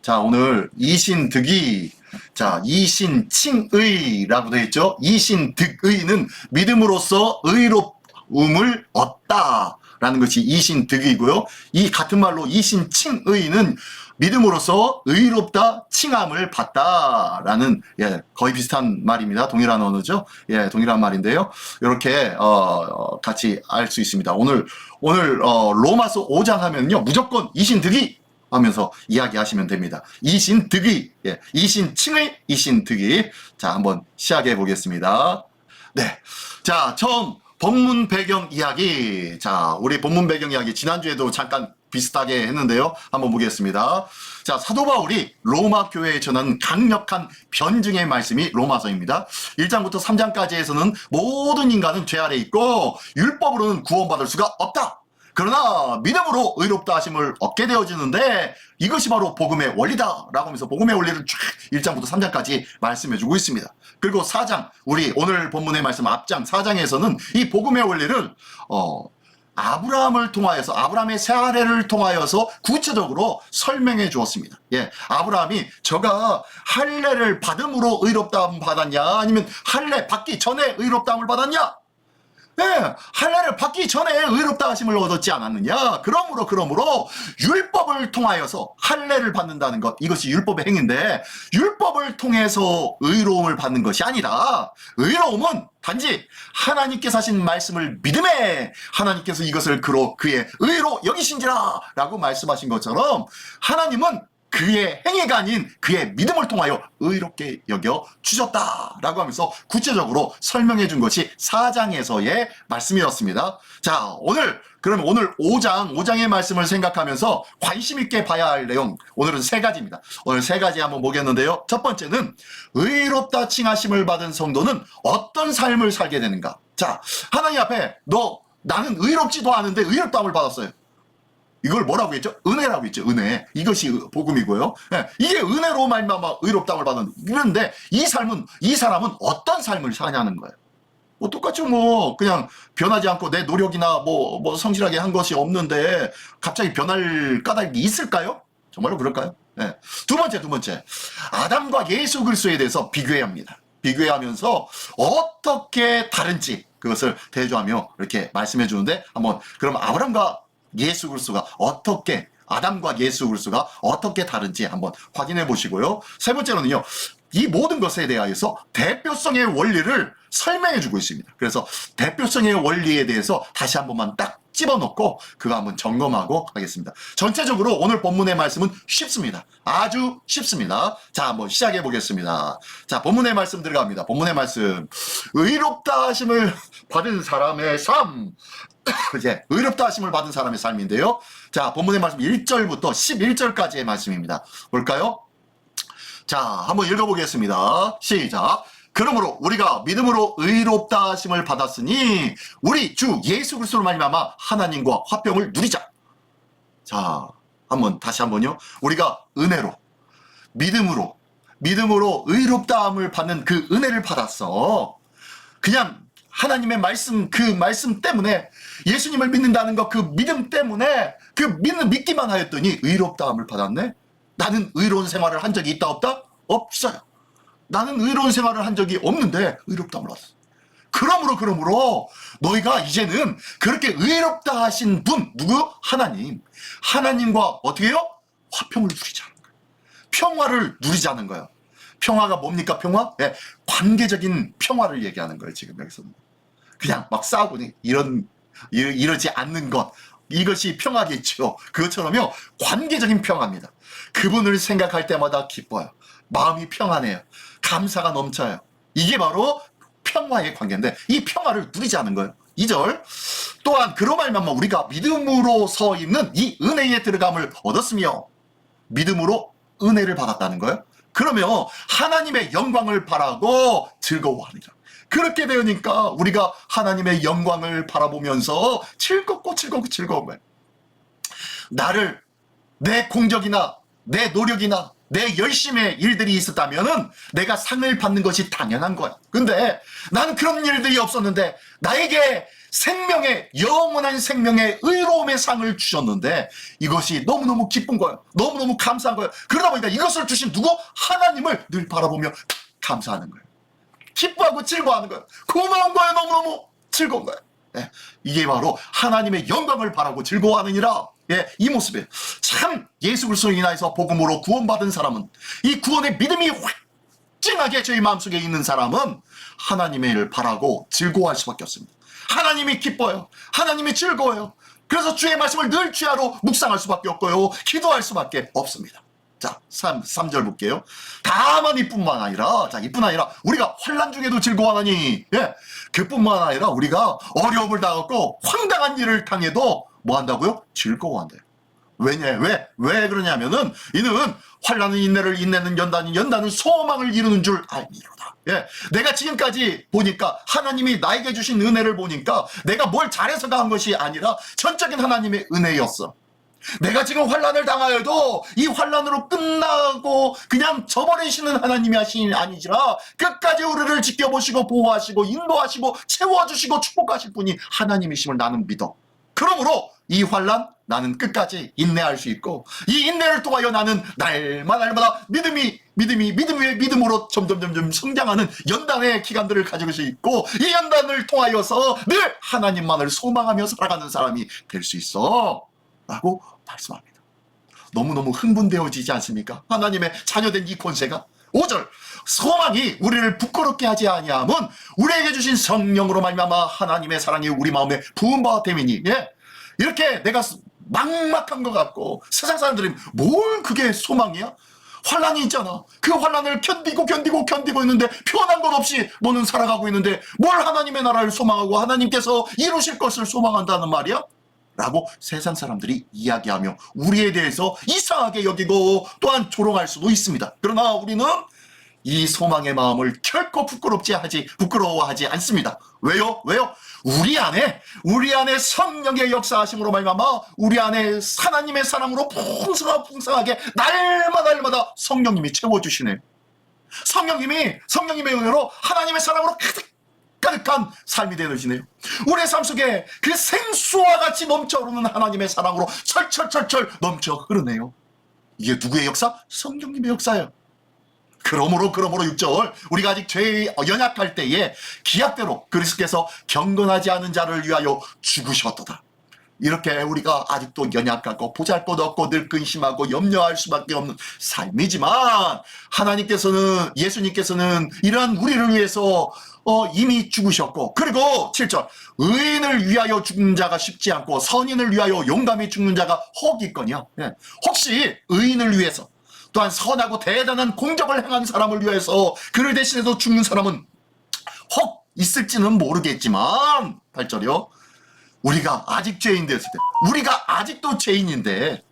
자, 오늘 이신득이, 자, 이신칭의라고 되어 있죠. 이신득의는 믿음으로써 의롭음을 얻다라는 것이 이신득이고요. 이 같은 말로 이신칭의는 믿음으로써 의롭다 칭함을 받다라는, 거의 비슷한 말입니다. 동일한 언어죠. 동일한 말인데요. 이렇게 같이 알 수 있습니다. 오늘 로마서 5장 하면요, 무조건 이신득이 하면서 이야기하시면 됩니다. 이신득이, 이신칭의 이신득이. 자, 한번 시작해 보겠습니다. 네, 자, 처음 본문 배경 이야기. 자, 우리 본문 배경 이야기 지난주에도 잠깐 비슷하게 했는데요. 한번 보겠습니다. 자, 사도 바울이 로마 교회에 전한 강력한 변증의 말씀이 로마서입니다. 1장부터 3장까지에서는 모든 인간은 죄 아래 있고 율법으로는 구원받을 수가 없다. 그러나 믿음으로 의롭다 하심을 얻게 되어지는데 이것이 바로 복음의 원리다 라고 하면서 복음의 원리를 쫙 1장부터 3장까지 말씀해주고 있습니다. 그리고 4장, 우리 오늘 본문의 말씀 앞장 4장에서는 이 복음의 원리를 아브라함을 통하여서, 아브라함의 세아래를 통하여서 구체적으로 설명해 주었습니다. 아브라함이 저가 할례를 받음으로 의롭다함 받았냐, 아니면 할례 받기 전에 의롭다함을 받았냐? 할례를 받기 전에 의롭다 하심을 얻었지 않았느냐? 그러므로 율법을 통하여서 할례를 받는다는 것, 이것이 율법의 행위인데 율법을 통해서 의로움을 받는 것이 아니라 의로움은 단지 하나님께서 하신 말씀을 믿음에 하나님께서 이것을 그의 의로 여기신지라 라고 말씀하신 것처럼 하나님은 그의 행위가 아닌 그의 믿음을 통하여 의롭게 여겨 주셨다라고 하면서 구체적으로 설명해 준 것이 4장에서의 말씀이었습니다. 자, 그럼 오늘 5장의 말씀을 생각하면서 관심 있게 봐야 할 내용, 오늘은 3가지입니다. 오늘 3가지 한번 보겠는데요. 첫 번째는 의롭다 칭하심을 받은 성도는 어떤 삶을 살게 되는가? 자, 하나님 앞에 나는 의롭지도 않은데 의롭다함을 받았어요. 이걸 뭐라고 했죠? 은혜라고 했죠. 은혜. 이것이 복음이고요. 이게 은혜로 말미암아 의롭다함을 받는. 그런데 이 사람은 어떤 삶을 사냐는 거예요. 똑같죠. 그냥 변하지 않고 내 노력이나 성실하게 한 것이 없는데 갑자기 변할 까닭이 있을까요? 정말로 그럴까요? 두 번째. 아담과 예수 그리스도에 대해서 비교해야 합니다. 비교하면서 어떻게 다른지 그것을 대조하며 이렇게 말씀해 주는데 그럼 아담과 예수 그리스도가 어떻게 다른지 한번 확인해 보시고요. 세 번째로는요, 이 모든 것에 대하여서 대표성의 원리를 설명해 주고 있습니다. 그래서 대표성의 원리에 대해서 다시 한 번만 딱 집어넣고 그거 한번 점검하고 하겠습니다. 전체적으로 오늘 본문의 말씀은 쉽습니다. 아주 쉽습니다. 자, 한번 시작해 보겠습니다. 자, 본문의 말씀 들어갑니다. 본문의 말씀. 의롭다 하심을 받은 사람의 삶. 이제 의롭다 하심을 받은 사람의 삶인데요. 자, 본문의 말씀 1절부터 11절까지의 말씀입니다. 볼까요? 자, 한번 읽어보겠습니다. 시작. 그러므로 우리가 믿음으로 의롭다 하심을 받았으니 우리 주 예수 그리스도로 말미암아 하나님과 화평을 누리자. 자, 다시 한번요. 우리가 은혜로 믿음으로 의롭다함을 받는 그 은혜를 받았어. 그냥 하나님의 말씀, 그 말씀 때문에 예수님을 믿는다는 것, 그 믿음 때문에 믿기만 하였더니 의롭다함을 받았네. 나는 의로운 생활을 한 적이 있다 없다? 없어요. 나는 의로운 생활을 한 적이 없는데 의롭다함을 받았어. 그러므로 너희가 이제는 그렇게 의롭다 하신 분, 누구? 하나님과 어떻게 해요? 화평을 누리자는 거예요. 평화를 누리자는 거예요. 평화가 뭡니까? 평화? 관계적인 평화를 얘기하는 거예요. 지금 여기서는 그냥 막 싸우고 이러지 않는 것, 이것이 평화겠죠. 그것처럼요, 관계적인 평화입니다. 그분을 생각할 때마다 기뻐요. 마음이 평안해요. 감사가 넘쳐요. 이게 바로 평화의 관계인데 이 평화를 누리자는 거예요. 2절. 또한 그로 말미암아 우리가 믿음으로 서 있는 이 은혜에 들어감을 얻었으며 믿음으로 은혜를 받았다는 거예요. 그러면 하나님의 영광을 바라고 즐거워하리라. 그렇게 되니까 우리가 하나님의 영광을 바라보면서 즐겁고 즐거운 거예요. 내 공적이나 내 노력이나 내 열심의 일들이 있었다면은 내가 상을 받는 것이 당연한 거야. 근데 나는 그런 일들이 없었는데 나에게 생명의 영원한 생명의 의로움의 상을 주셨는데 이것이 너무너무 기쁜 거예요. 너무너무 감사한 거예요. 그러다 보니까 이것을 주신 누구? 하나님을 늘 바라보며 감사하는 거예요. 기뻐하고 즐거워하는 거예요. 고마운 거예요. 너무너무 즐거운 거예요. 예, 이게 바로 하나님의 영광을 바라고 즐거워하느니라. 예, 이 모습이에요. 참 예수 그리스도로 인하여서 복음으로 구원받은 사람은, 이 구원의 믿음이 확증하게 저희 마음속에 있는 사람은 하나님의 일을 바라고 즐거워할 수밖에 없습니다. 하나님이 기뻐요. 하나님이 즐거워요. 그래서 주의 말씀을 늘 주야로 묵상할 수밖에 없고요. 기도할 수밖에 없습니다. 자, 3절 볼게요. 다만 이뿐만 아니라, 자, 이뿐 아니라 우리가 환난 중에도 즐거워하니, 예, 그뿐만 아니라 우리가 어려움을 당하고 황당한 일을 당해도 뭐 한다고요? 즐거워한대요. 왜 그러냐면은 이는 환난은 인내를, 인내는 연단은, 연단은 소망을 이루는 줄 알미로다. 예, 내가 지금까지 보니까 하나님이 나에게 주신 은혜를 보니까 내가 뭘 잘해서가 한 것이 아니라 전적인 하나님의 은혜였어. 내가 지금 환난을 당하여도 이 환난으로 끝나고 그냥 저버리시는 하나님이 하신 일이 아니지라 끝까지 우리를 지켜보시고 보호하시고 인도하시고 채워주시고 축복하실 분이 하나님이심을 나는 믿어. 그러므로 이 환난 나는 끝까지 인내할 수 있고, 이 인내를 통하여 나는 날마다 믿음이 위에 믿음으로 점점 성장하는 연단의 기간들을 가지고 있고, 이 연단을 통하여서 늘 하나님만을 소망하며 살아가는 사람이 될 수 있어 라고 말씀합니다. 너무너무 흥분되어지지 않습니까? 하나님의 자녀된 이 권세가. 5절, 소망이 우리를 부끄럽게 하지 아니함은 우리에게 주신 성령으로 말미암아 하나님의 사랑이 우리 마음에 부은 바 됨이니. 예? 이렇게 내가 막막한 것 같고 세상 사람들이 뭘 그게 소망이야? 환란이 있잖아. 그 환란을 견디고 있는데 편한 것 없이 너는 살아가고 있는데 뭘 하나님의 나라를 소망하고 하나님께서 이루실 것을 소망한다는 말이야? 라고 세상 사람들이 이야기하며 우리에 대해서 이상하게 여기고 또한 조롱할 수도 있습니다. 그러나 우리는 이 소망의 마음을 결코 부끄러워하지 않습니다. 왜요? 우리 안에 성령의 역사하심으로 말미암아 우리 안에 하나님의 사랑으로 풍성하게 날마다 성령님이 채워주시네요. 성령님의 은혜로 하나님의 사랑으로 가득한 삶이 되어지네요. 우리의 삶 속에 그 생수와 같이 넘쳐흐르는 하나님의 사랑으로 철철 넘쳐 흐르네요. 이게 누구의 역사? 성령님의 역사예요. 그러므로 6절, 우리가 아직 죄에 연약할 때에 기약대로 그리스도께서 경건하지 않은 자를 위하여 죽으셨도다. 이렇게 우리가 아직도 연약하고 보잘것없고 늘 근심하고 염려할 수밖에 없는 삶이지만 예수님께서는 이러한 우리를 위해서 이미 죽으셨고, 그리고 7절, 의인을 위하여 죽는 자가 쉽지 않고 선인을 위하여 용감히 죽는 자가 혹 있거니와. 예. 혹시 의인을 위해서 또한 선하고 대단한 공적을 행한 사람을 위해서 그를 대신해서 죽는 사람은 혹 있을지는 모르겠지만 8절이요. 우리가 아직 죄인 됐을 때, 우리가 아직도 죄인인데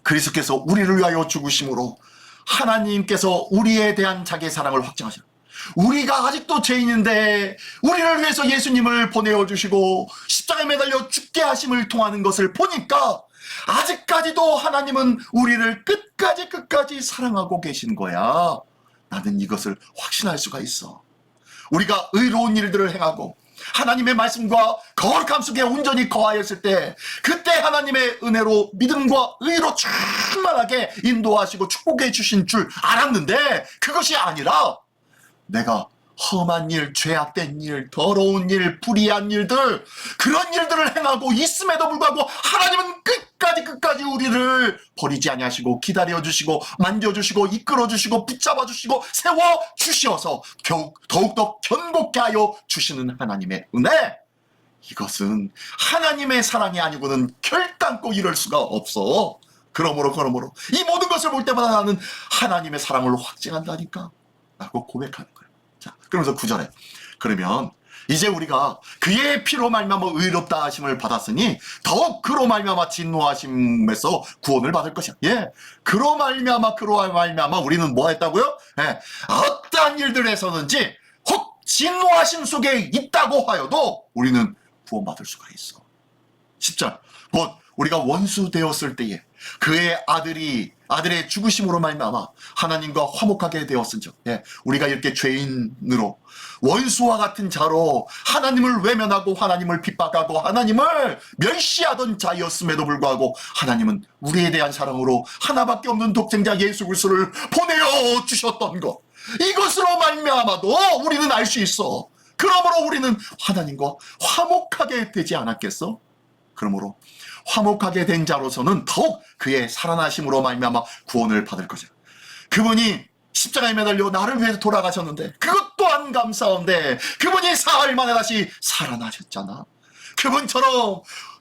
그리스도께서 우리를 위하여 죽으심으로 하나님께서 우리에 대한 자기의 사랑을 확증하시라. 우리가 아직도 죄인인데 우리를 위해서 예수님을 보내어 주시고 십자가에 매달려 죽게 하심을 통하는 것을 보니까 아직까지도 하나님은 우리를 끝까지 사랑하고 계신 거야. 나는 이것을 확신할 수가 있어. 우리가 의로운 일들을 행하고 하나님의 말씀과 거룩함 속에 온전히 거하였을 때, 그때 하나님의 은혜로 믿음과 의로 충만하게 인도하시고 축복해 주신 줄 알았는데, 그것이 아니라 내가 험한 일, 죄악된 일, 더러운 일, 불의한 일들, 그런 일들을 행하고 있음에도 불구하고 하나님은 끝까지 우리를 버리지 아니하시고 기다려주시고 만져주시고 이끌어주시고 붙잡아주시고 세워주셔서 더욱더 견고케 하여 주시는 하나님의 은혜, 이것은 하나님의 사랑이 아니고는 결단코 이럴 수가 없어. 그러므로 이 모든 것을 볼 때마다 나는 하나님의 사랑을 확증한다니까 라고 고백하는 거예요. 자, 그러면서 9절에, 그러면 이제 우리가 그의 피로 말미암아 의롭다 하심을 받았으니 더욱 그로 말미암아 진노하심에서 구원을 받을 것이야. 예, 그로 말미암아 우리는 뭐 했다고요? 예, 어떠한 일들에서든지 혹 진노하심 속에 있다고 하여도 우리는 구원받을 수가 있어. 10절, 곧 우리가 원수 되었을 때에 그의 아들의 죽으심으로 말미암아 하나님과 화목하게 되었은즉, 우리가 이렇게 죄인으로 원수와 같은 자로 하나님을 외면하고 하나님을 핍박하고 하나님을 멸시하던 자였음에도 불구하고 하나님은 우리에 대한 사랑으로 하나밖에 없는 독생자 예수 그리스도를 보내어 주셨던 것, 이것으로 말미암아도 우리는 알 수 있어. 그러므로 우리는 하나님과 화목하게 되지 않았겠어? 그러므로 화목하게 된 자로서는 더욱 그의 살아나심으로 말미암아 구원을 받을 것이다. 그분이 십자가에 매달려 나를 위해서 돌아가셨는데 그것 또한 감사한데 그분이 사흘 만에 다시 살아나셨잖아.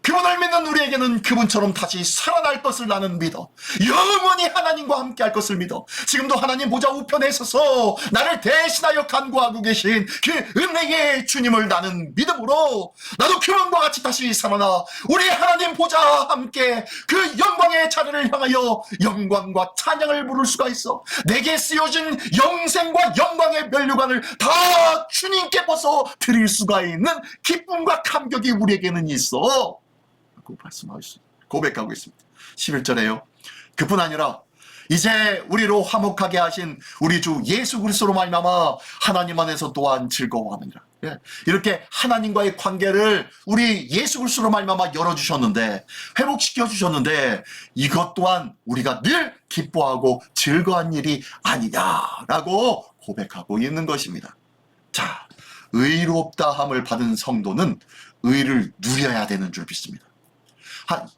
그분을 믿는 우리에게는 그분처럼 다시 살아날 것을 나는 믿어. 영원히 하나님과 함께 할 것을 믿어. 지금도 하나님 보좌 우편에 서서 나를 대신하여 간구하고 계신 그 은혜의 주님을 나는 믿음으로 나도 그분과 같이 다시 살아나 우리 하나님 보좌 함께 그 영광의 자리를 향하여 영광과 찬양을 부를 수가 있어. 내게 쓰여진 영생과 영광의 면류관을 다 주님께 벗어 드릴 수가 있는 기쁨과 감격이 우리에게는 있어. 고백하고 있습니다. 11절에요. 그뿐 아니라 이제 우리로 화목하게 하신 우리 주 예수 그리스도로 말미암아 하나님 안에서 또한 즐거워하느니라. 이렇게 하나님과의 관계를 우리 예수 그리스도로 말미암아 열어주셨는데, 회복시켜 주셨는데 이것 또한 우리가 늘 기뻐하고 즐거운 일이 아니냐라고 고백하고 있는 것입니다. 자, 의롭다 함을 받은 성도는 의를 누려야 되는 줄 믿습니다.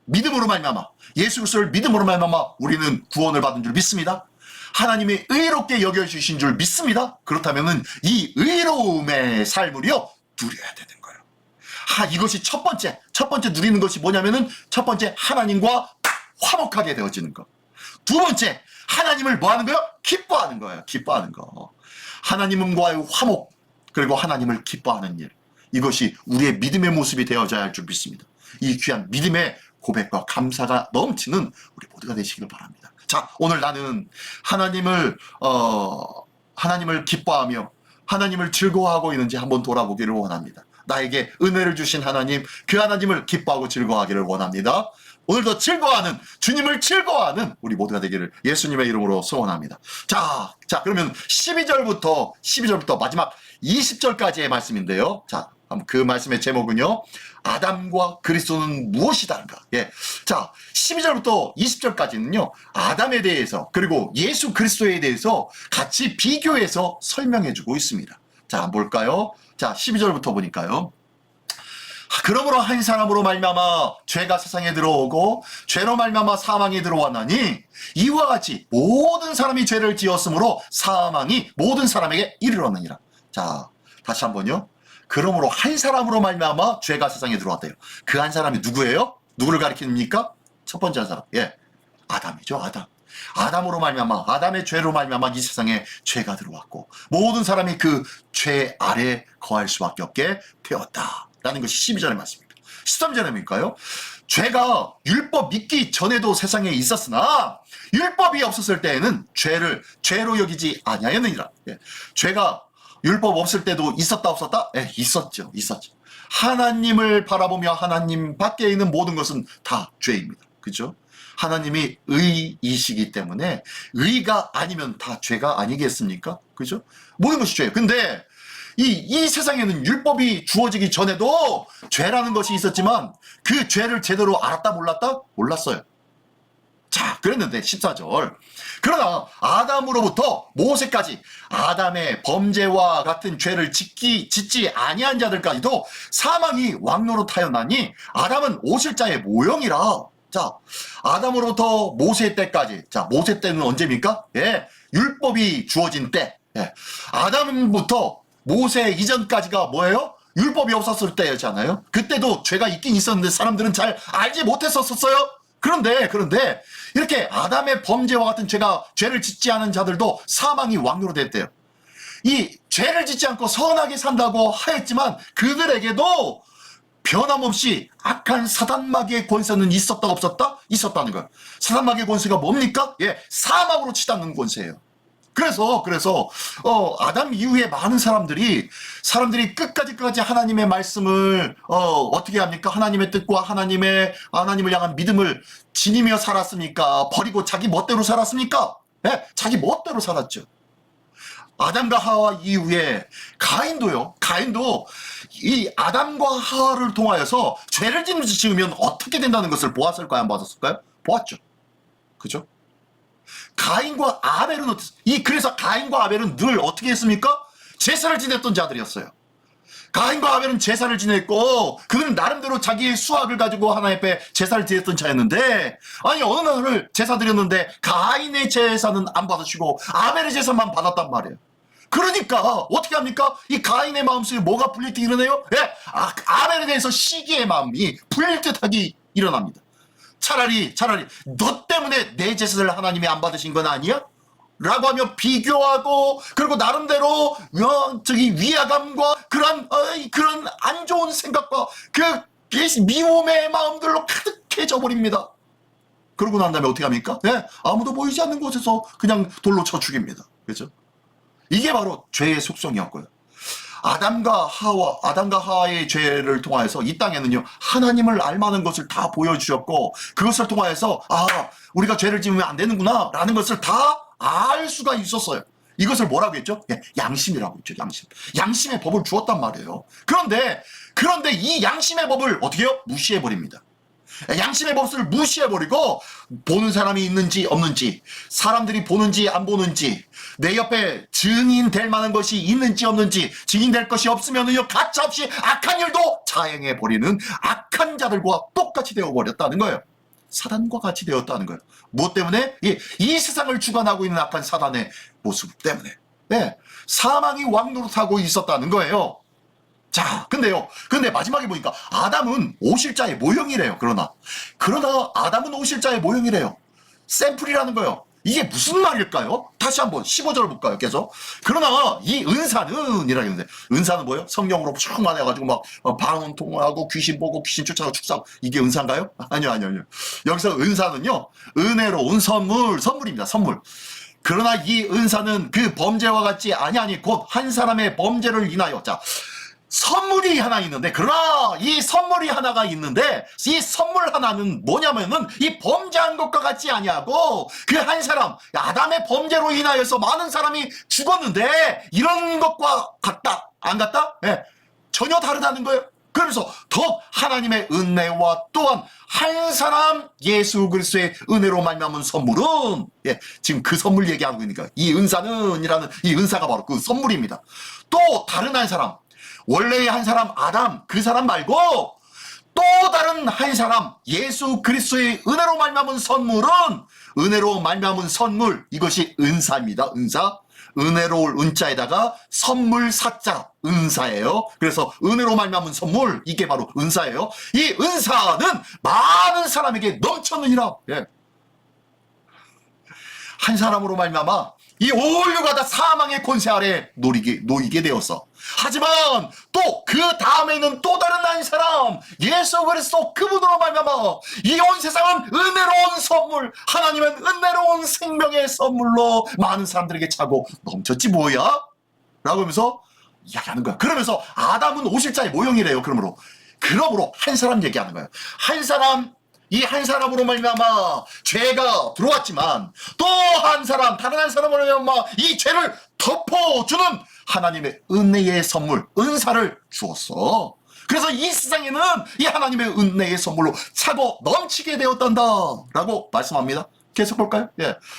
믿음으로 말미암아, 예수 그리스도를 믿음으로 말미암아 우리는 구원을 받은 줄 믿습니다. 하나님이 의롭게 여겨주신 줄 믿습니다. 그렇다면 이 의로움의 삶을요 누려야 되는 거예요. 이것이 첫 번째 누리는 것이 뭐냐면은, 첫 번째 하나님과 화목하게 되어지는 것. 두 번째 하나님을 뭐 하는 거예요? 기뻐하는 거예요. 기뻐하는 거. 하나님과의 화목, 그리고 하나님을 기뻐하는 일, 이것이 우리의 믿음의 모습이 되어져야 할 줄 믿습니다. 이 귀한 믿음의 고백과 감사가 넘치는 우리 모두가 되시길 바랍니다. 자, 오늘 나는 하나님을 기뻐하며 하나님을 즐거워하고 있는지 한번 돌아보기를 원합니다. 나에게 은혜를 주신 하나님, 그 하나님을 기뻐하고 즐거워하기를 원합니다. 오늘도 즐거워하는, 주님을 즐거워하는 우리 모두가 되기를 예수님의 이름으로 소원합니다. 자, 그러면 12절부터 마지막 20절까지의 말씀인데요. 자, 그 말씀의 제목은요, 아담과 그리스도는 무엇이다인가. 자, 12절부터 20절까지는요, 아담에 대해서 그리고 예수 그리스도에 대해서 같이 비교해서 설명해주고 있습니다. 자, 한번 볼까요? 자, 12절부터 보니까요. 그러므로 한 사람으로 말미암아 죄가 세상에 들어오고 죄로 말미암아 사망이 들어왔나니 이와 같이 모든 사람이 죄를 지었으므로 사망이 모든 사람에게 이르렀느니라. 자, 다시 한번요. 그러므로 한 사람으로 말미암아 죄가 세상에 들어왔대요. 그 한 사람이 누구예요? 누구를 가리킵니까? 첫 번째 한 사람, 아담이죠. 아담으로 말미암아, 아담의 죄로 말미암아 이 세상에 죄가 들어왔고 모든 사람이 그 죄 아래 거할 수밖에 없게 되었다라는 것이 12절의 말씀입니다. 13절에 뭘까요? 죄가 율법 믿기 전에도 세상에 있었으나 율법이 없었을 때에는 죄로 여기지 아니하였느니라. 죄가 율법 없을 때도 있었다 없었다? 있었죠. 하나님을 바라보며 하나님 밖에 있는 모든 것은 다 죄입니다. 그죠? 하나님이 의이시기 때문에 의가 아니면 다 죄가 아니겠습니까? 그죠? 모든 것이 죄예요. 근데 이 세상에는 율법이 주어지기 전에도 죄라는 것이 있었지만 그 죄를 제대로 알았다 몰랐다? 몰랐어요. 자, 그랬는데 14절. 그러나 아담으로부터 모세까지 아담의 범죄와 같은 죄를 짓지 아니한 자들까지도 사망이 왕노릇하였나니 아담은 오실 자의 모형이라. 자, 아담으로부터 모세 때까지. 자, 모세 때는 언제입니까? 율법이 주어진 때. 아담부터 모세 이전까지가 뭐예요? 율법이 없었을 때였잖아요. 그때도 죄가 있긴 있었는데 사람들은 잘 알지 못했었어요. 그런데 이렇게 아담의 범죄와 같은 죄를 짓지 않은 자들도 사망이 왕노로 됐대요. 이 죄를 짓지 않고 선하게 산다고 하였지만 그들에게도 변함없이 악한 사단마귀의 권세는 있었다 없었다? 있었다는 거예요. 사단마귀의 권세가 뭡니까? 사망으로 치닫는 권세예요. 그래서 아담 이후에 많은 사람들이 끝까지 하나님의 말씀을 어떻게 합니까? 하나님의 뜻과 하나님을 향한 믿음을 지니며 살았습니까? 버리고 자기 멋대로 살았습니까? 네? 자기 멋대로 살았죠. 아담과 하와 이후에 가인도 이 아담과 하와를 통하여서 죄를 지으면 어떻게 된다는 것을 보았을까요? 안 보았을까요? 보았죠. 그죠? 가인과 아벨은 그래서 가인과 아벨은 늘 어떻게 했습니까? 제사를 지냈던 자들이었어요. 가인과 아벨은 제사를 지냈고 그들은 나름대로 자기의 수학을 가지고 하나님 앞에 제사를 드렸던 자였는데, 아니 어느 날을 제사 드렸는데 가인의 제사는 안 받으시고 아벨의 제사만 받았단 말이에요. 그러니까 어떻게 합니까? 이 가인의 마음속에 뭐가 풀릴 듯 일어나요? 예, 아벨에 대해서 시기의 마음이 풀릴 듯하게 일어납니다. 차라리 너 때문에 내 제사를 하나님이 안 받으신 건 아니야? 라고 하며 비교하고, 그리고 나름대로 위화감과 그런 안 좋은 생각과 그 미움의 마음들로 가득해져 버립니다. 그러고 난 다음에 어떻게 합니까? 네, 아무도 보이지 않는 곳에서 그냥 돌로 쳐 죽입니다. 그렇죠? 이게 바로 죄의 속성이었고요. 아담과 하와의 죄를 통하여서 이 땅에는요, 하나님을 알만한 것을 다 보여주셨고, 그것을 통하여서 우리가 죄를 지으면 안 되는구나 라는 것을 다 알 수가 있었어요. 이것을 뭐라고 했죠? 양심이라고 했죠. 양심의 법을 주었단 말이에요. 그런데 이 양심의 법을 어떻게 해요? 무시해버립니다. 양심의 법을 무시해버리고, 보는 사람이 있는지 없는지, 사람들이 보는지 안 보는지, 내 옆에 증인될 만한 것이 있는지 없는지, 증인될 것이 없으면은요, 가차없이 악한 일도 자행해버리는 악한 자들과 똑같이 되어버렸다는 거예요. 사단과 같이 되었다는 거예요. 무엇 때문에? 이 세상을 주관하고 있는 악한 사단의 모습 때문에. 네, 사망이 왕노릇하고 있었다는 거예요. 자, 근데 마지막에 보니까 아담은 오실자의 모형이래요. 그러나 아담은 오실자의 모형이래요. 샘플이라는 거예요. 이게 무슨 말일까요? 다시 한번 15절 볼까요? 계속. 그러나 이 은사는 이라고 했는데, 은사는 뭐예요? 성령으로 충만해가지고 막 방언통하고 귀신 보고 귀신 쫓아가고 축사하고, 이게 은사인가요? 아니요. 여기서 은사는요, 은혜로운 선물입니다. 선물. 그러나 이 은사는 그 범죄와 같지 아니 곧 한 사람의 범죄를 인하여, 자, 선물이 하나 있는데, 그러나 이 선물이 하나가 있는데, 이 선물 하나는 뭐냐면은 이 범죄한 것과 같지 아니하고, 그 한 사람 아담의 범죄로 인하여서 많은 사람이 죽었는데 이런 것과 같다 안 같다? 예, 전혀 다르다는 거예요. 그래서 더욱 하나님의 은혜와 또한 한 사람 예수 그리스도의 은혜로 말미암은 선물은, 지금 그 선물 얘기하고 있으니까 이 은사는이라는 이 은사가 바로 그 선물입니다. 또 다른 한 사람, 원래의 한 사람 아담, 그 사람 말고 또 다른 한 사람 예수 그리스도의 은혜로 말미암은 선물은, 은혜로 말미암은 선물, 이것이 은사입니다. 은사. 은혜로울 은자에다가 선물 사자, 은사예요. 그래서 은혜로 말미암은 선물, 이게 바로 은사예요. 이 은사는 많은 사람에게 넘쳤느니라. 한 사람으로 말미암아 이 온 인류가 다 사망의 권세 아래 놓이게 되었어. 하지만 또 그 다음에는 또 다른 한 사람 예수 그리스도, 그분으로 말미암아 이 온 세상은 은혜로운 선물, 하나님은 은혜로운 생명의 선물로 많은 사람들에게 차고 넘쳤지 뭐야? 라고 하면서 이야기하는 거야. 그러면서 아담은 오실자의 모형이래요. 그러므로 한 사람 얘기하는 거예요. 한 사람, 이 한 사람으로 말미암아 죄가 들어왔지만 또 한 사람, 다른 한 사람으로 말미암아 이 죄를 덮어주는 하나님의 은혜의 선물, 은사를 주었어. 그래서 이 세상에는 이 하나님의 은혜의 선물로 차고 넘치게 되었단다 라고 말씀합니다. 계속 볼까요?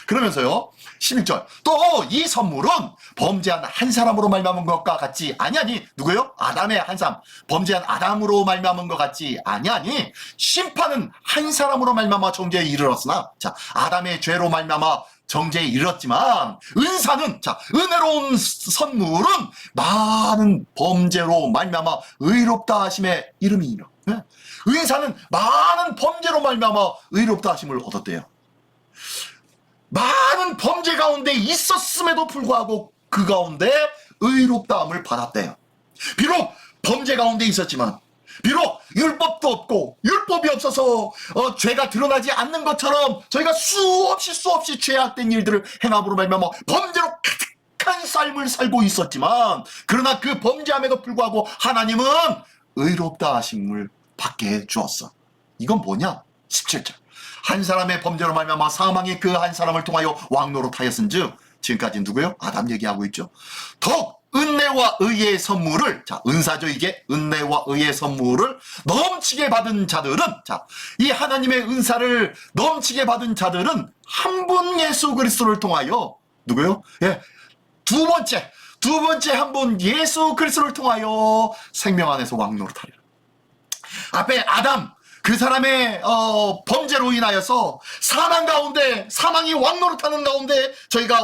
그러면서요, 11절. 또 이 선물은 범죄한 한 사람으로 말미암은 것과 같지 아니하니, 누구요? 아담의 한 사람, 범죄한 아담으로 말미암은 것 같지 아니하니, 심판은 한 사람으로 말미암아 정죄에 이르렀으나, 자, 아담의 죄로 말미암아 정죄에 이르렀지만, 은사는, 자, 은혜로운 선물은 많은 범죄로 말미암아 의롭다 하심의 이름이니라. 은사는 많은 범죄로 말미암아 의롭다 하심을 얻었대요. 많은 범죄 가운데 있었음에도 불구하고 그 가운데 의롭다함을 받았대요. 비록 범죄 가운데 있었지만, 비록 율법도 없고 율법이 없어서 죄가 드러나지 않는 것처럼 저희가 수없이 죄악된 일들을 행함으로 말미암아 범죄로 가득한 삶을 살고 있었지만, 그러나 그 범죄함에도 불구하고 하나님은 의롭다 하심을 받게 해주었어. 이건 뭐냐? 17절. 한 사람의 범죄로 말미암아 사망이 그 한 사람을 통하여 왕노릇하였은즉, 지금까지 누구요? 아담 얘기하고 있죠. 더욱 은혜와 의의 선물을, 자, 은사죠, 이게. 은혜와 의의 선물을 넘치게 받은 자들은, 자, 이 하나님의 은사를 넘치게 받은 자들은 한 분 예수 그리스도를 통하여, 누구요? 예, 두 번째 한 분 예수 그리스도를 통하여 생명 안에서 왕노릇하리라. 앞에 아담, 그 사람의 범죄로 인하여서 사망 가운데, 사망이 왕노릇하는 가운데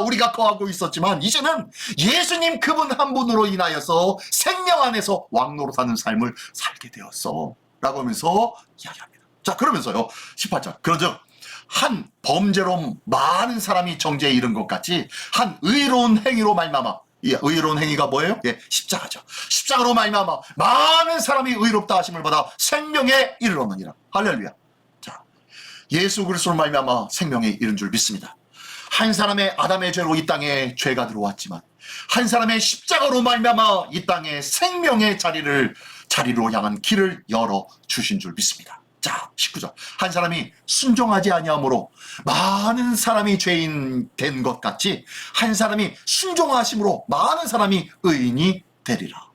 우리가 거하고 있었지만, 이제는 예수님 그분 한 분으로 인하여서 생명 안에서 왕노릇하는 삶을 살게 되었어 라고 하면서 이야기합니다. 자, 그러면서요 18절, 그러죠, 한 범죄로 많은 사람이 정죄에 이른 것 같이 한 의로운 행위로 말미암아, 이 의로운 행위가 뭐예요? 예, 십자가죠. 십자가로 말미암아 많은 사람이 의롭다 하심을 받아 생명에 이르렀느니라. 할렐루야. 자, 예수 그리스도로 말미암아 생명에 이른 줄 믿습니다. 한 사람의 아담의 죄로 이 땅에 죄가 들어왔지만, 한 사람의 십자가로 말미암아 이 땅에 생명의 자리로 향한 길을 열어 주신 줄 믿습니다. 자, 19절. 한 사람이 순종하지 아니함으로 많은 사람이 죄인 된 것 같이 한 사람이 순종하심으로 많은 사람이 의인이 되리라.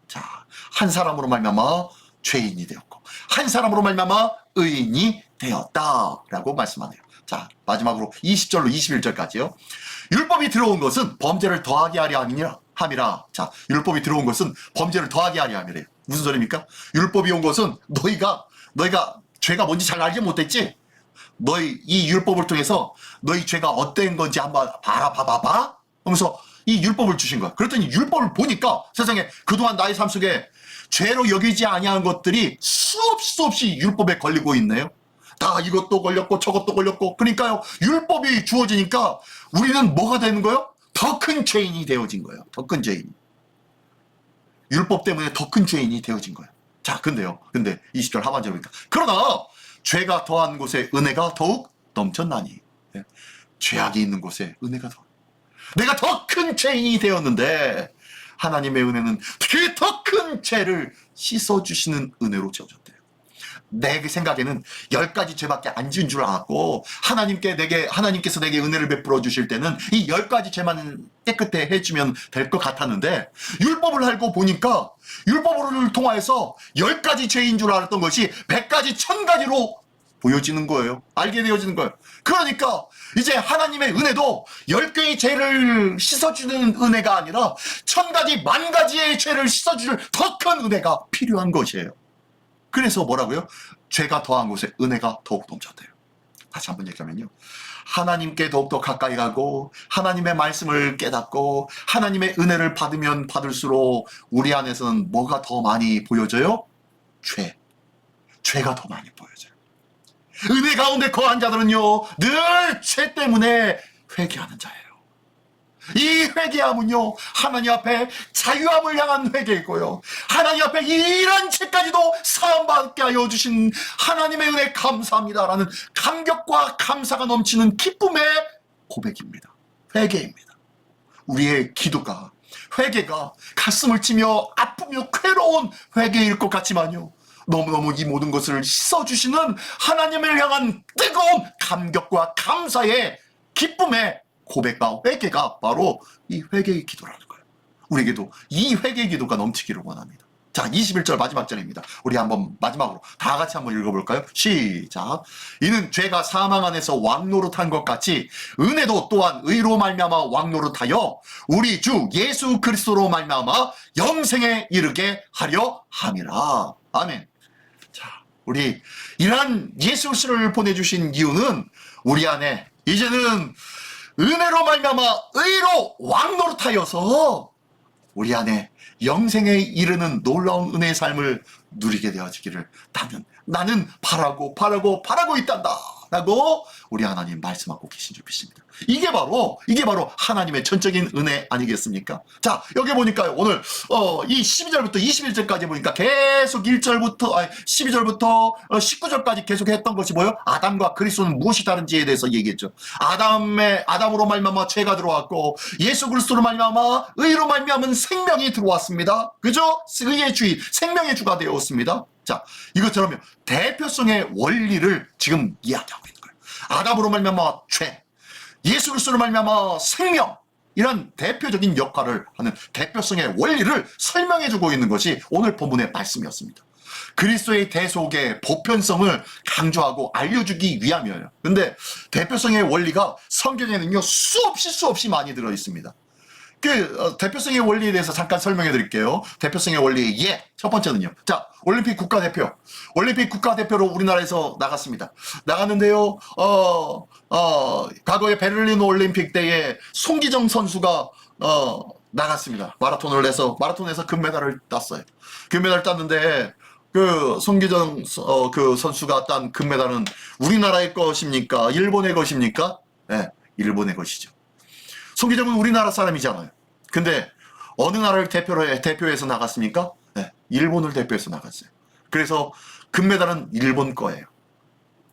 자, 한 사람으로 말미암아 죄인이 되었고 한 사람으로 말미암아 의인이 되었다라고 말씀하네요. 자, 마지막으로 20절로 21절까지요. 율법이 들어온 것은 범죄를 더하게 하려 함이라. 자, 율법이 들어온 것은 범죄를 더하게 하려 함이래요. 무슨 소리입니까? 율법이 온 것은 너희가 죄가 뭔지 잘 알지 못했지? 너희 이 율법을 통해서 너희 죄가 어떤 건지 한번 봐봐 하면서 이 율법을 주신 거야. 그랬더니 율법을 보니까 세상에 그동안 나의 삶 속에 죄로 여기지 아니한 것들이 수없이 율법에 걸리고 있네요. 다 이것도 걸렸고 저것도 걸렸고. 그러니까요, 율법이 주어지니까 우리는 뭐가 되는 거예요? 더 큰 죄인이 되어진 거예요. 더 큰 죄인. 율법 때문에 더 큰 죄인이 되어진 거예요. 자, 근데 20절 하반절에 보니까, 그러나 죄가 더한 곳에 은혜가 더욱 넘쳤나니. 예. 죄악이 있는 곳에 은혜가 더. 내가 더 큰 죄인이 되었는데 하나님의 은혜는 그 더 큰 죄를 씻어주시는 은혜로 채워졌대요. 내 생각에는 10가지 죄밖에 안 지은 줄 알았고, 하나님께서 내게 은혜를 베풀어 주실 때는 이 10가지 죄만 깨끗해 해주면 될 것 같았는데, 율법을 알고 보니까 율법을 통하여서 10가지 죄인 줄 알았던 것이 100가지, 1000가지로 보여지는 거예요. 알게 되어지는 거예요. 그러니까 이제 하나님의 은혜도 10개의 죄를 씻어주는 은혜가 아니라 1000가지, 10,000가지의 죄를 씻어줄 더 큰 은혜가 필요한 것이에요. 그래서 뭐라고요? 죄가 더한 곳에 은혜가 더욱 넘쳤대요. 다시 한번 얘기하면요, 하나님께 더욱더 가까이 가고 하나님의 말씀을 깨닫고 하나님의 은혜를 받으면 받을수록 우리 안에서는 뭐가 더 많이 보여져요? 죄가 더 많이 보여져요. 은혜 가운데 거한 자들은요, 늘 죄 때문에 회개하는 자예요. 이 회개함은요, 하나님 앞에 자유함을 향한 회개이고요, 하나님 앞에 이런 죄까지도 사함받게 하여 주신 하나님의 은혜 감사합니다라는 감격과 감사가 넘치는 기쁨의 고백입니다. 회개입니다. 우리의 기도가, 회개가 가슴을 치며 아프며 괴로운 회개일 것 같지만요, 너무너무 이 모든 것을 씻어주시는 하나님을 향한 뜨거운 감격과 감사의 기쁨의 고백과 회개가 바로 이 회개의 기도라는 거예요. 우리에게도 이 회개의 기도가 넘치기를 원합니다. 자, 21절 마지막 절입니다. 우리 한번 마지막으로 다 같이 한번 읽어볼까요? 시작. 이는 죄가 사망 안에서 왕노릇한 것 같이 은혜도 또한 의로 말미암아 왕노릇하여 우리 주 예수 그리스도로 말미암아 영생에 이르게 하려 함이라. 아멘. 자, 우리 이러한 예수 그리스도를 보내주신 이유는 우리 안에 이제는 은혜로 말미암아 의로 왕노릇하여서 우리 안에 영생에 이르는 놀라운 은혜의 삶을 누리게 되어지기를 나는 바라고 있단다 라고 우리 하나님 말씀하고 계신 줄 믿습니다. 이게 바로 하나님의 전적인 은혜 아니겠습니까? 자, 여기 보니까요. 오늘 이 12절부터 21절까지 보니까 계속 12절부터 19절까지 계속 했던 것이 뭐예요? 아담과 그리스도는 무엇이 다른지에 대해서 얘기했죠. 아담으로 말미암아 죄가 들어왔고 예수 그리스도로 말미암아 의로 말미암은 생명이 들어왔습니다. 그죠? 의의 주인, 생명의 주가 되었습니다. 자, 이것처럼 대표성의 원리를 지금 이야기하고 있는 거예요. 아담으로 말미암아 죄, 예수 그리스도로 말미암아 생명, 이런 대표적인 역할을 하는 대표성의 원리를 설명해주고 있는 것이 오늘 본문의 말씀이었습니다. 그리스도의 대속의 보편성을 강조하고 알려주기 위함이에요. 근데 대표성의 원리가 성경에는요 수없이 많이 들어 있습니다. 대표성의 원리에 대해서 잠깐 설명해 드릴게요. 대표성의 원리의 첫 번째는요. 자, 올림픽 국가대표로 우리나라에서 나갔습니다. 나갔는데요, 과거에 베를린 올림픽 때에 송기정 선수가, 나갔습니다. 마라톤에서 금메달을 땄어요. 금메달을 땄는데, 송기정, 선수가 딴 금메달은 우리나라의 것입니까? 일본의 것입니까? 네, 일본의 것이죠. 송기정은 우리나라 사람이잖아요. 근데 어느 나라를 대표해서 나갔습니까? 네, 일본을 대표해서 나갔어요. 그래서 금메달은 일본 거예요.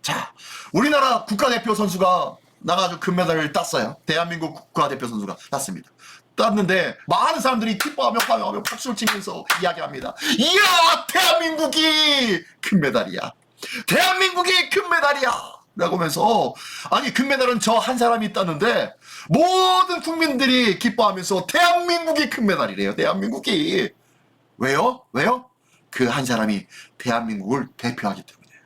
자, 우리나라 국가대표 선수가 나가지고 금메달을 땄어요. 대한민국 국가대표 선수가 땄습니다. 땄는데 많은 사람들이 기뻐하며 박수를 치면서 이야기합니다. 이야, 대한민국이 금메달이야. 대한민국이 금메달이야. 라고 하면서, 아니, 금메달은 저 한 사람이 땄는데 모든 국민들이 기뻐하면서 대한민국이 금메달이래요. 대한민국이. 왜요? 그 한 사람이 대한민국을 대표하기 때문이에요.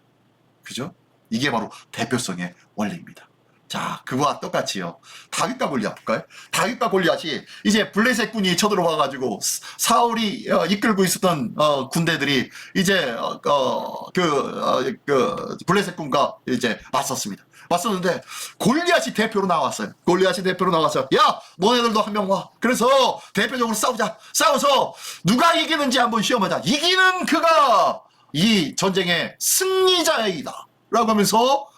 그죠? 이게 바로 대표성의 원리입니다. 자, 그거와 똑같이요. 다윗과 골리앗 볼까요? 다윗과 골리앗이 이제 블레셋 군이 쳐들어와가지고 사울이 이끌고 있었던 군대들이 이제 블레셋 군과 이제 맞섰는데 골리앗이 대표로 나왔어요. 야, 너네들도 한 명 와. 그래서 대표적으로 싸워서 누가 이기는지 한번 시험하자. 이기는 그가 이 전쟁의 승리자이다. 라고 하면서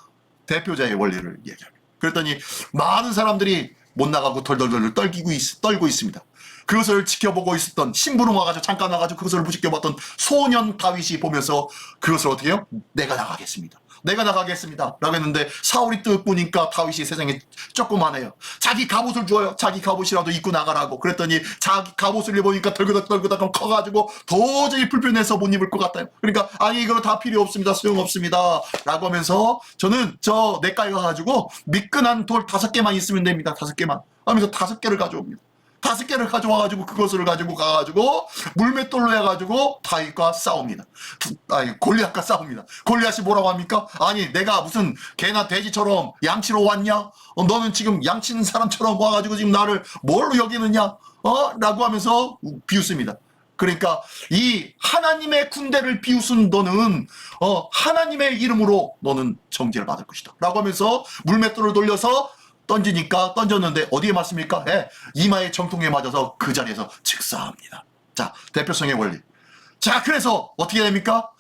대표자의 원리를 얘기합니다. 그랬더니 많은 사람들이 못 나가고 덜덜덜 떨고 있습니다. 그것을 지켜보고 있었던 심부름 와가지고 잠깐 와가지고 그것을 지켜봤던 소년 다윗이 보면서 그것을 어떻게 해요? 내가 나가겠습니다 라고 했는데 사울이 뜨꾸니까 다윗이 세상에 조그만해요. 자기 갑옷을 줘요. 자기 갑옷이라도 입고 나가라고. 그랬더니 자기 갑옷을 입으니까 덜그덕 커가지고 도저히 불편해서 못 입을 것 같아요. 그러니까 아니 이거 다 필요 없습니다. 소용없습니다. 라고 하면서 저는 저 내과에 가가지고 미끈한 돌 5개만 있으면 됩니다. 5개만 하면서 5개를 가져옵니다. 5개를 가져와가지고 그것을 가지고 가가지고 물맷돌로 해가지고 다윗과 싸웁니다. 골리앗과 싸웁니다. 골리앗이 뭐라고 합니까? 아니 내가 무슨 개나 돼지처럼 양치로 왔냐? 너는 지금 양치는 사람처럼 와가지고 지금 나를 뭘로 여기느냐? 라고 하면서 비웃습니다. 그러니까 이 하나님의 군대를 비웃은 너는 하나님의 이름으로 너는 정죄를 받을 것이다. 라고 하면서 물맷돌을 돌려서 던졌는데 어디에 맞습니까? 이마의 정통에 맞아서 그 자리에서 즉사합니다. 자, 대표성의 원리. 자, 그래서 어떻게 됩니까?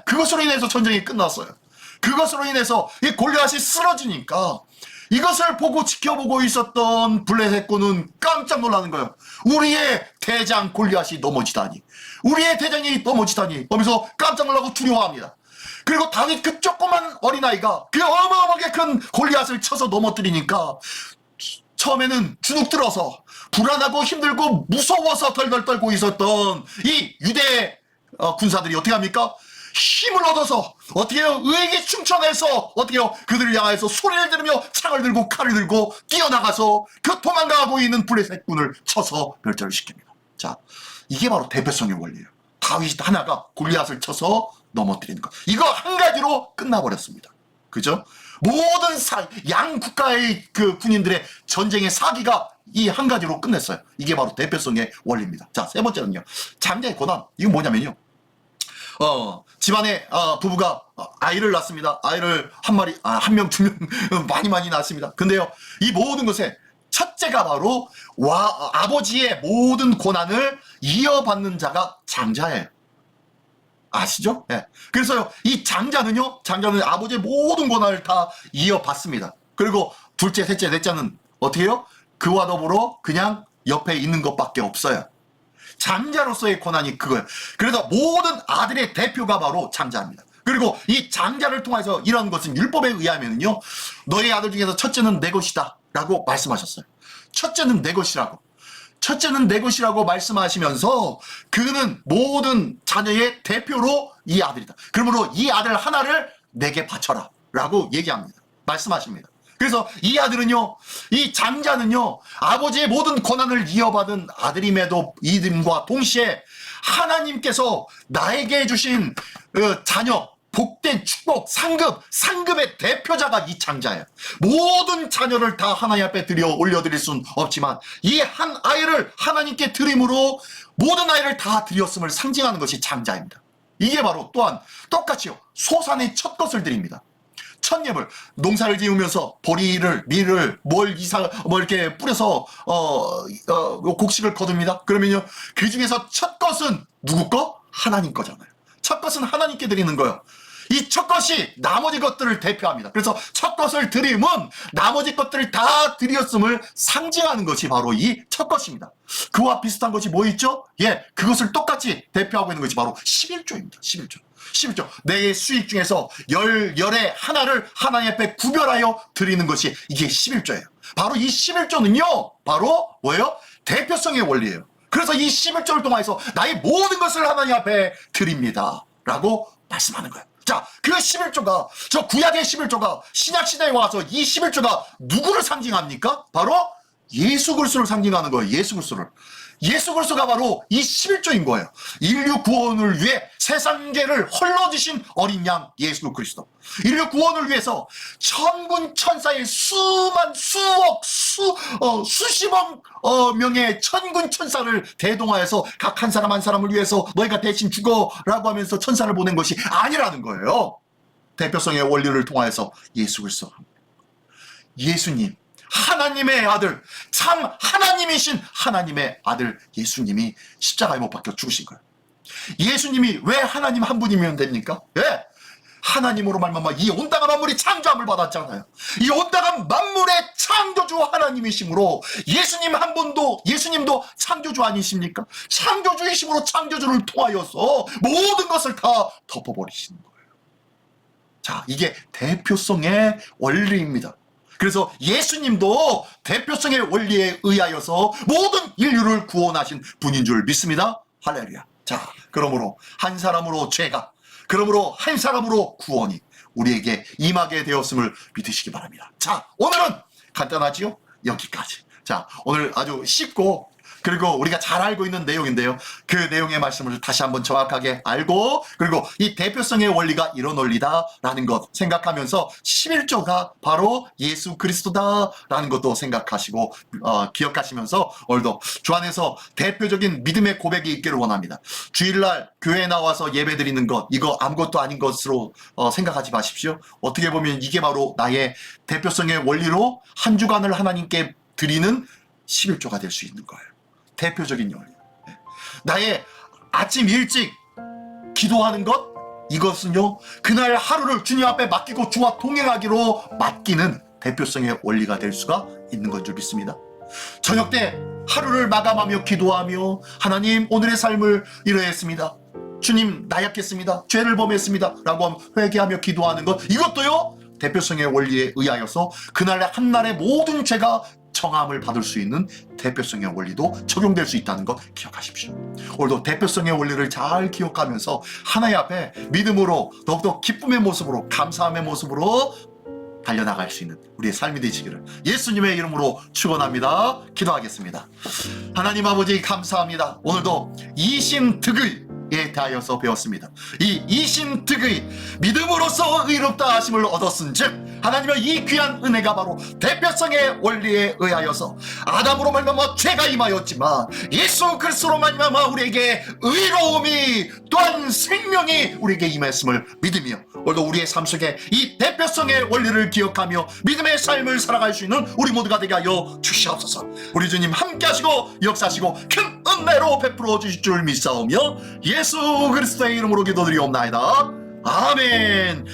그것으로 인해서 전쟁이 끝났어요. 그것으로 인해서 이 골리앗이 쓰러지니까 이것을 보고 지켜보고 있었던 블레셋군은 깜짝 놀라는 거예요. 우리의 대장 골리앗이 넘어지다니. 하면서 깜짝 놀라고 두려워합니다. 그리고 다윗 그 조그만 어린아이가 그 어마어마하게 큰 골리앗을 쳐서 넘어뜨리니까 처음에는 주눅 들어서 불안하고 힘들고 무서워서 덜덜 떨고 있었던 이 유대 군사들이 어떻게 합니까? 힘을 얻어서 어떻게 해요? 의기 충천해서 어떻게 해요? 그들을 향해서 소리를 들으며 창을 들고 칼을 들고 뛰어나가서 그 도망가고 있는 블레셋군을 쳐서 멸절시킵니다. 자, 이게 바로 대표성의 원리예요. 다윗 하나가 골리앗을 쳐서 넘어뜨리는 것. 이거 한 가지로 끝나버렸습니다. 그죠? 모든 양 국가의 그 군인들의 전쟁의 사기가 이 한 가지로 끝냈어요. 이게 바로 대표성의 원리입니다. 자, 세 번째는요. 장자의 고난. 이건 뭐냐면요. 집안에 부부가 아이를 낳습니다. 아이를 한 명, 2명 많이 낳습니다. 근데요. 이 모든 것에 첫째가 바로 아버지의 모든 고난을 이어받는 자가 장자예요. 아시죠? 예. 그래서요, 이 장자는 아버지의 모든 권한을 다 이어받습니다. 그리고 둘째, 셋째, 넷째는 어떻게 해요? 그와 더불어 그냥 옆에 있는 것밖에 없어요. 장자로서의 권한이 그거예요. 그래서 모든 아들의 대표가 바로 장자입니다. 그리고 이 장자를 통해서 이런 것은 율법에 의하면요, 너의 아들 중에서 첫째는 내 것이다 라고 말씀하셨어요. 첫째는 내 것이라고. 첫째는 내 것이라고 말씀하시면서 그는 모든 자녀의 대표로 이 아들이다. 그러므로 이 아들 하나를 내게 바쳐라 라고 얘기합니다. 말씀하십니다. 그래서 이 아들은요, 이 장자는요, 아버지의 모든 권한을 이어받은 아들임에도 이듬과 동시에 하나님께서 나에게 주신 자녀, 복된 축복, 상급의 대표자가 이 장자예요. 모든 자녀를 다 하나님 앞에 올려드릴 수는 없지만 이 한 아이를 하나님께 드림으로 모든 아이를 다 드렸음을 상징하는 것이 장자입니다. 이게 바로 또한 똑같이요, 소산의 첫 것을 드립니다. 첫 예물, 농사를 지으면서 보리를, 밀을, 이렇게 뿌려서, 곡식을 거둡니다. 그러면요, 그 중에서 첫 것은 누구 거? 하나님 거잖아요. 첫 것은 하나님께 드리는 거예요. 이 첫 것이 나머지 것들을 대표합니다. 그래서 첫 것을 드림은 나머지 것들을 다 드렸음을 상징하는 것이 바로 이 첫 것입니다. 그와 비슷한 것이 뭐 있죠? 예, 그것을 똑같이 대표하고 있는 것이 바로 11조입니다. 11조. 내 수익 중에서 열의 하나를 하나님 앞에 구별하여 드리는 것이 이게 11조예요. 바로 이 11조는요, 바로 뭐예요? 대표성의 원리예요. 그래서 이 11조를 통해서 나의 모든 것을 하나님 앞에 드립니다 라고 말씀하는 거예요. 자, 그 11조가, 저 구약의 11조가 신약시대에 와서 이 11조가 누구를 상징합니까? 바로 예수 그리스도를 상징하는 거예요. 예수 그리스도를. 예수 그리스도가 바로 이 11조인 거예요. 인류 구원을 위해 세상 죄를 홀로 지신 어린 양 예수 그리스도. 인류 구원을 위해서 천군 천사의 수십억 명의 천군 천사를 대동하여서 각 한 사람 한 사람을 위해서 너희가 대신 죽어라고 하면서 천사를 보낸 것이 아니라는 거예요. 대표성의 원리를 통하여서 예수 그리스도. 예수님, 하나님의 아들, 참 하나님이신 하나님의 아들 예수님이 십자가에 못 박혀 죽으신 거예요. 예수님이 왜 하나님 한 분이면 됩니까? 예, 하나님으로 말미암아 이 온당한 만물이 창조함을 받았잖아요. 이 온당한 만물의 창조주 하나님이심으로 예수님 한 분도, 예수님도 창조주 아니십니까? 창조주이심으로 창조주를 통하여서 모든 것을 다 덮어버리시는 거예요. 자, 이게 대표성의 원리입니다. 그래서 예수님도 대표성의 원리에 의하여서 모든 인류를 구원하신 분인 줄 믿습니다. 할렐루야. 자, 그러므로 한 사람으로 죄가, 그러므로 한 사람으로 구원이 우리에게 임하게 되었음을 믿으시기 바랍니다. 자, 오늘은 간단하지요? 여기까지. 자, 오늘 아주 쉽고 그리고 우리가 잘 알고 있는 내용인데요. 그 내용의 말씀을 다시 한번 정확하게 알고, 그리고 이 대표성의 원리가 이런 원리다라는 것 생각하면서 11조가 바로 예수 그리스도다라는 것도 생각하시고 기억하시면서 오늘도 주 안에서 대표적인 믿음의 고백이 있기를 원합니다. 주일날 교회에 나와서 예배드리는 것, 이거 아무것도 아닌 것으로 생각하지 마십시오. 어떻게 보면 이게 바로 나의 대표성의 원리로 한 주간을 하나님께 드리는 11조가 될 수 있는 거예요. 대표적인 원리. 나의 아침 일찍 기도하는 것, 이것은요, 그날 하루를 주님 앞에 맡기고 주와 동행하기로 맡기는 대표성의 원리가 될 수가 있는 건 줄 믿습니다. 저녁 때 하루를 마감하며 기도하며 하나님, 오늘의 삶을 이러했습니다. 주님, 나약했습니다. 죄를 범했습니다. 라고 회개하며 기도하는 것, 이것도요, 대표성의 원리에 의하여서 그날 한날의 모든 죄가 청함을 받을 수 있는 대표성의 원리도 적용될 수 있다는 것 기억하십시오. 오늘도 대표성의 원리를 잘 기억하면서 하나님 앞에 믿음으로, 더욱더 기쁨의 모습으로, 감사함의 모습으로 달려나갈 수 있는 우리의 삶이 되시기를 예수님의 이름으로 축원합니다. 기도하겠습니다. 하나님 아버지, 감사합니다. 오늘도 이신득의 에 대하여서 배웠습니다. 이 이신득의 믿음으로써 의롭다 하심을 얻었은즉 하나님의 이 귀한 은혜가 바로 대표성의 원리에 의하여서 아담으로 말미암아 죄가 임하였지만 예수 그리스도로 말미암아 우리에게 의로움이 또한 생명이 우리에게 임했음을 믿으며 오늘도 우리의 삶 속에 이 대표성의 원리를 기억하며 믿음의 삶을 살아갈 수 있는 우리 모두가 되게 하여 주시옵소서. 우리 주님 함께 하시고 역사하시고 큰 은혜로 베풀어 주실 줄 믿사오며 예수 그리스도의 이름으로 기도드리옵나이다. 아멘.